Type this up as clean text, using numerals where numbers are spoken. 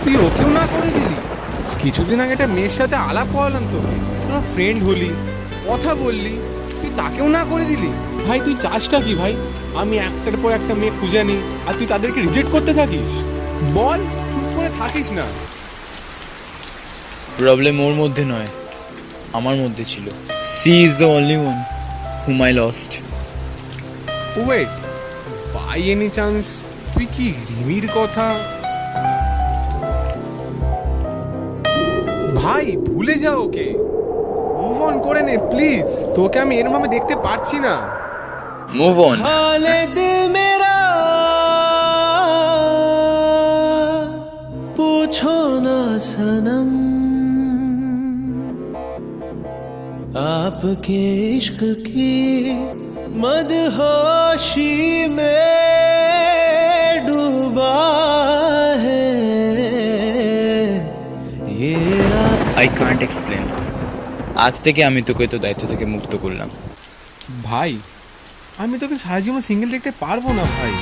তুই ওকেও না করে দিলি? কিছুদিন আগে একটা মেয়ের সাথে আলাপ করালাম তোকে, তোর ফ্রেন্ড হলি, কথা বললি, তুই তাকেও না করে দিলি? ভাই তুই চাসটা কি ভাই? আমি একটার পর একটা মেয়ে খুঁজে নিই আর তুই তাদেরকে রিজেক্ট করতে থাকিস? বল, চুপ করে থাকিস না। প্রবলেম ওর মধ্যে নয়, আমার মধ্যে ছিল। She is the only one whom I lost. Wait, by any chance তুই কি রিমির কথা? ভাই ভুলে যা ওকে, মুভ অন করে নে প্লিজ। তোকে আমি এরভাবে দেখতে পারছি না। Move on. हाले दिल मेरा पूछो ना सनम, आपके इश्क की मदहोशी में डूबा है ये रात। I can't explain. আজ থেকে আমি তোকে তো দায়িত্ব থেকে মুক্ত করলাম। ভাই আমি তোকে সারা জীবন সিঙ্গেল দেখতে পারবো না ভাই।